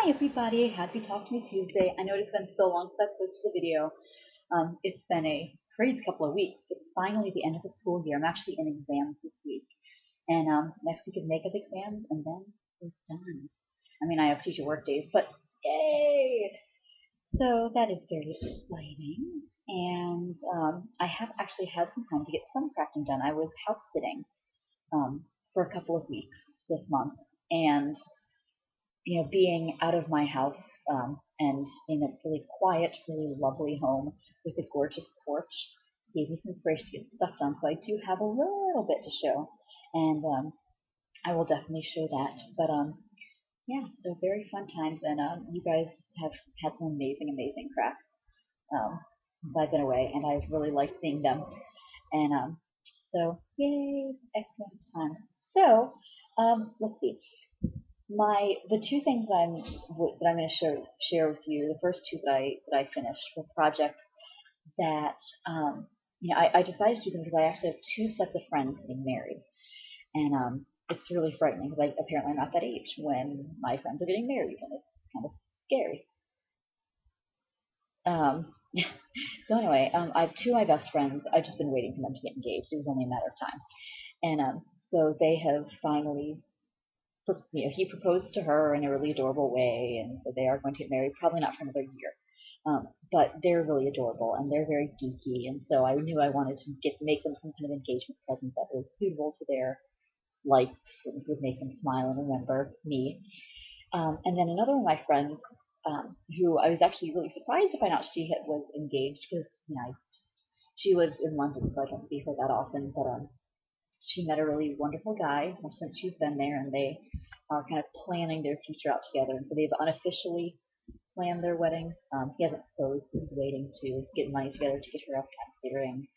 Hi everybody, happy Talk to Me Tuesday. I know it's been so long since I posted a video. It's been a crazy couple of weeks. It's finally the end of the school year. I'm actually in exams this week. And next week is makeup exams and then we're done. I mean, I have teacher work days, but yay! So that is very exciting. And I have actually had some time to get some crafting done. I was house sitting for a couple of weeks this month. And being out of my house and in a really quiet, really lovely home with a gorgeous porch gave me some inspiration to get stuff done. So I do have a little bit to show, and I will definitely show that. But yeah, so very fun times, and you guys have had some amazing, amazing crafts since I've been away, and I've really liked seeing them. And so yay, excellent times. So let's see the two things that I'm going to share with you. The first two that I finished were projects that I decided to do them because I actually have two sets of friends getting married, and it's really frightening because apparently I'm at that age when my friends are getting married, and it's kind of scary. So anyway, I have two of my best friends. I've just been waiting for them to get engaged. It was only a matter of time, and so they have finally he proposed to her in a really adorable way, and so they are going to get married, probably not for another year. But they're really adorable, and they're very geeky, and so I knew I wanted to make them some kind of engagement present that was suitable to their likes and would make them smile and remember me. And then another one of my friends, who I was actually really surprised to find out was engaged, because she lives in London, so I don't see her that often, but she met a really wonderful guy since she's been there, and they are kind of planning their future out together. And so they've unofficially planned their wedding. He hasn't proposed, but he's waiting to get money together to get her a fancy ring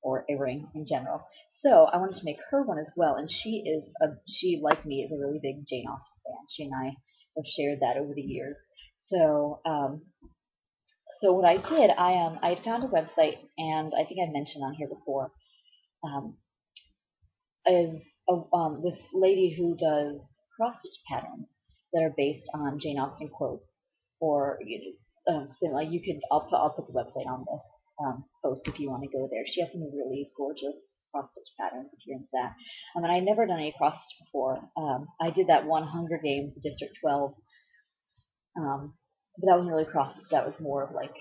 or a ring in general. So I wanted to make her one as well, and she like me is a really big Jane Austen fan. She and I have shared that over the years. So so what I did, I found a website, and I think I mentioned on here before. Is this lady who does cross-stitch patterns that are based on Jane Austen quotes, or similar. I'll put the website on this post if you want to go there. She has some really gorgeous cross-stitch patterns if you're into that. And I never done any cross-stitch before. I did that one Hunger Games District 12, but that wasn't really cross-stitch. That was more of like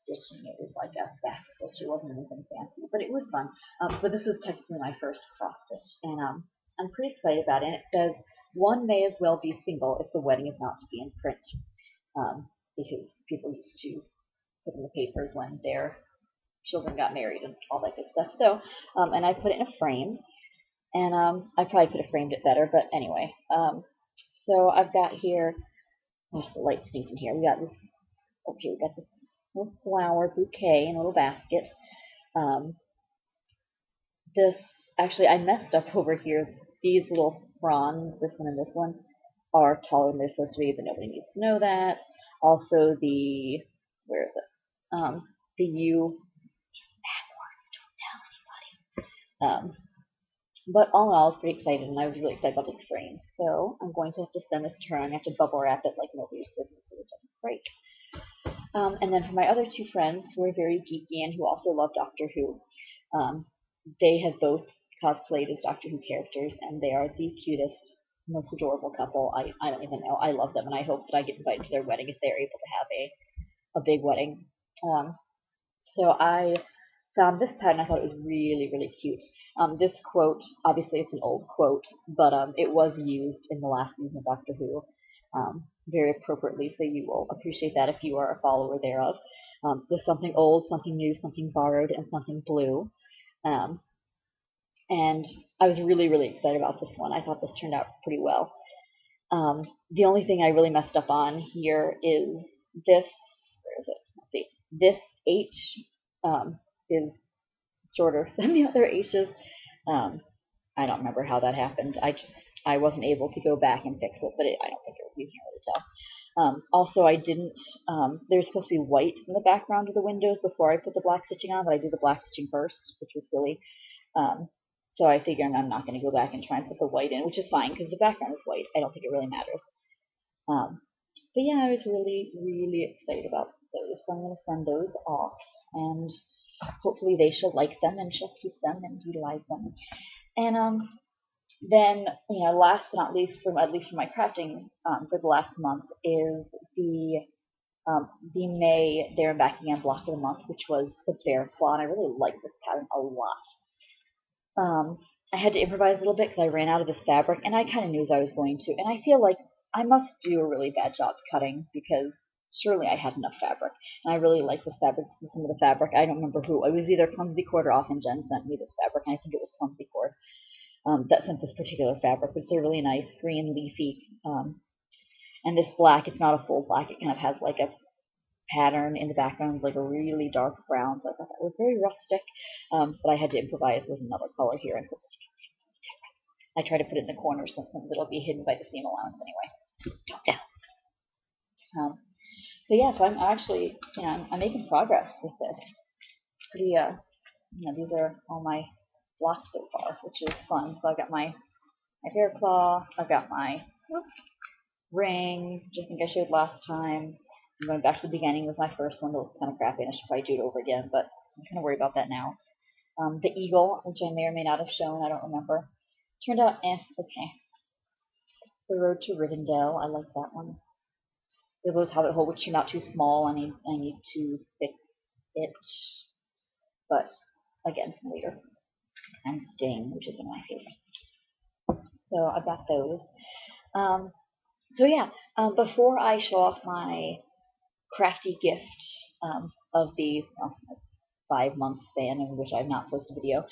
stitching. It was like a back stitch. It wasn't anything fancy, but it was fun. But this is technically my first cross stitch, and I'm pretty excited about it. And it says one may as well be single if the wedding is not to be in print, because people used to put in the papers when their children got married and all that good stuff. So, and I put it in a frame, and I probably could have framed it better, but anyway. So I've got here. Oh, the light stinks in here. We got this. Okay, we got this little flower bouquet in a little basket. This actually, I messed up over here. These little fronds, this one and this one, are taller than they're supposed to be, but nobody needs to know that. Also, where is it? The U is backwards. Don't tell anybody. But all in all, I was pretty excited, and I was really excited about this frame. So I'm going to have to send this to her, and I have to bubble wrap it like nobody's business so it doesn't break. And then for my other two friends who are very geeky and who also love Doctor Who, they have both cosplayed as Doctor Who characters, and they are the cutest, most adorable couple. I don't even know. I love them, and I hope that I get invited to their wedding if they're able to have a big wedding. So I found this pattern. I thought it was really, really cute. This quote, obviously it's an old quote, but it was used in the last season of Doctor Who. Very appropriately, so you will appreciate that if you are a follower thereof. There's something old, something new, something borrowed, and something blue. And I was really, really excited about this one. I thought this turned out pretty well. The only thing I really messed up on here is this. Where is it? Let's see. This H is shorter than the other H's. I don't remember how that happened. I wasn't able to go back and fix it, but I don't think you can really tell. Also, I didn't. There's supposed to be white in the background of the windows before I put the black stitching on, but I did the black stitching first, which was silly. So I figured I'm not going to go back and try and put the white in, which is fine because the background is white. I don't think it really matters. but yeah, I was really, really excited about those. So I'm going to send those off, and hopefully they shall like them and she'll keep them and utilize them. And then, last but not least, at least for my crafting for the last month, is the May There and Back Again block of the month, which was the bear claw, and I really like this pattern a lot. I had to improvise a little bit because I ran out of this fabric, and I kind of knew that I was going to, and I feel like I must do a really bad job cutting because surely I had enough fabric, and I really like this fabric. This is some of the fabric. I don't remember who. It was either Clumsy Cord or Often Jen sent me this fabric, and I think it was Clumsy Cord that sent this particular fabric, but it's a really nice green leafy, and this black, it's not a full black, it kind of has like a pattern in the background, like a really dark brown, so I thought that was very rustic, but I had to improvise with another color here, and I try to put it in the corner so it'll be hidden by the seam allowance anyway. Yeah. So yeah, so I'm actually, I'm making progress with this. It's pretty, these are all my blocks so far, which is fun. So I've got my bear claw, I've got my ring, which I think I showed last time. I'm going back to the beginning, was my first one that was kind of crappy, and I should probably do it over again, but I'm kind of worried about that now. The eagle, which I may or may not have shown, I don't remember. Turned out, okay. The Road to Rivendell, I like that one. The Rose Hobbit Hole, which turned out too small. I need to fix it, but again, later. And Sting, which is one of my favorites. So I've got those. So yeah, before I show off my crafty gift of the 5-month span in which I've not posted a video,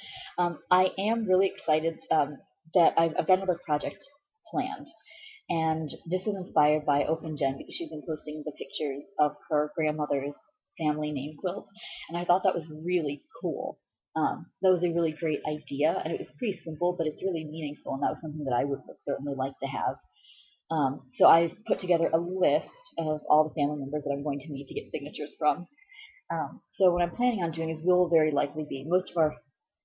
I am really excited that I've got another project planned. And this was inspired by Open Jen because she's been posting the pictures of her grandmother's family name quilt, and I thought that was really cool. That was a really great idea, and it was pretty simple, but it's really meaningful, and that was something that I would certainly like to have. So I've put together a list of all the family members that I'm going to need to get signatures from. So what I'm planning on doing is we'll very likely be, most of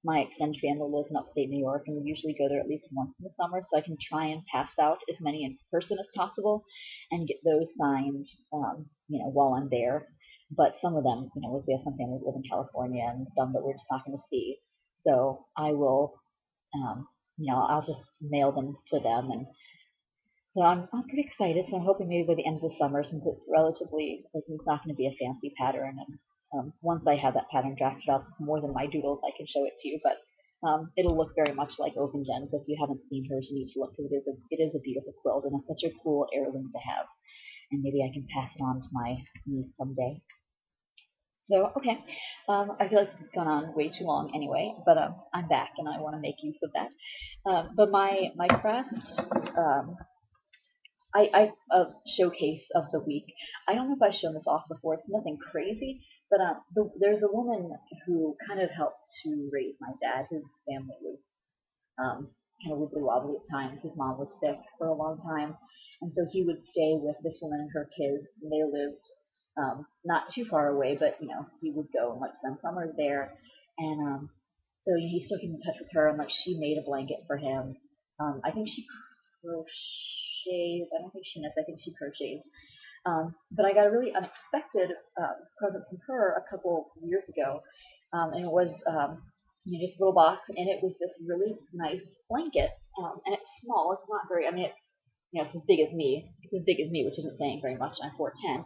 my extended family lives in upstate New York, and we usually go there at least once in the summer, so I can try and pass out as many in person as possible and get those signed, while I'm there. But some of them, we have some families live in California and some that we're just not going to see. So I will, I'll just mail them to them, and so I'm pretty excited. So I'm hoping maybe by the end of the summer, since it's relatively, like, it's not going to be a fancy pattern, and once I have that pattern drafted up, more than my doodles, I can show it to you. But it'll look very much like Open Jen. So if you haven't seen hers, you need to look, because it is a beautiful quilt, and it's such a cool heirloom to have. And maybe I can pass it on to my niece someday. So okay, I feel like this has gone on way too long anyway, but I'm back and I want to make use of that. But my craft. Showcase of the week. I don't know if I've shown this off before. It's nothing crazy, but there's a woman who kind of helped to raise my dad. His family was kind of wibbly wobbly at times. His mom was sick for a long time, and so he would stay with this woman and her kids. And they lived not too far away, but he would go and spend summers there. And so he still keeps in touch with her, and she made a blanket for him. I think she crochets. I don't think she knits. I think she crochets. But I got a really unexpected present from her a couple years ago, and it was just a little box, and it was this really nice blanket. And it's small. It's not very. I mean, it's as big as me. It's as big as me, which isn't saying very much. I'm 4'10",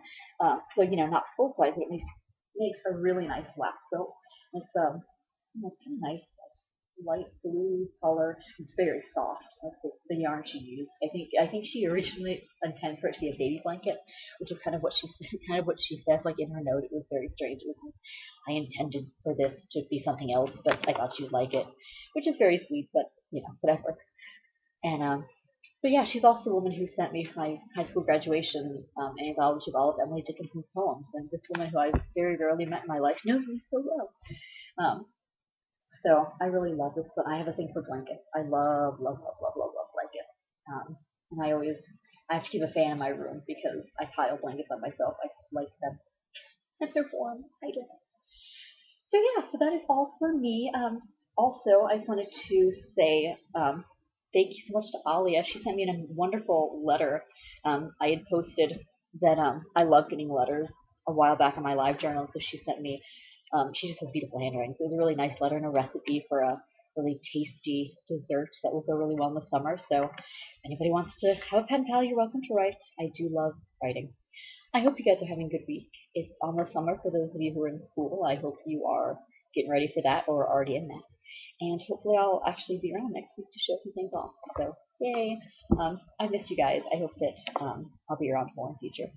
so not full size, but it makes a really nice lap quilt. It's kind of nice, light blue color. It's very soft. The yarn she used. I think she originally intended for it to be a baby blanket, which is kind of what she said. Like in her note, it was very strange. It was, I intended for this to be something else, but I thought you'd like it, which is very sweet. But whatever. And but yeah, she's also the woman who sent me my high school graduation anthology of all of Emily Dickinson's poems. And this woman, who I very rarely met in my life, knows me so well. So I really love this, but I have a thing for blankets. I love, love, love, love, love, love blankets. And I have to keep a fan in my room because I pile blankets on myself. I just like them. And they're warm. I don't know. So yeah, so that is all for me. Also, I just wanted to say thank you so much to Alia. She sent me a wonderful letter. I had posted that I love getting letters a while back in my live journal. So she sent me, she just has beautiful handwriting. So it was a really nice letter and a recipe for a really tasty dessert that will go really well in the summer. So if anybody wants to have a pen pal, you're welcome to write. I do love writing. I hope you guys are having a good week. It's almost summer for those of you who are in school. I hope you are getting ready for that or already in that. And hopefully I'll actually be around next week to show some things off. So yay! I miss you guys. I hope that I'll be around more in the future.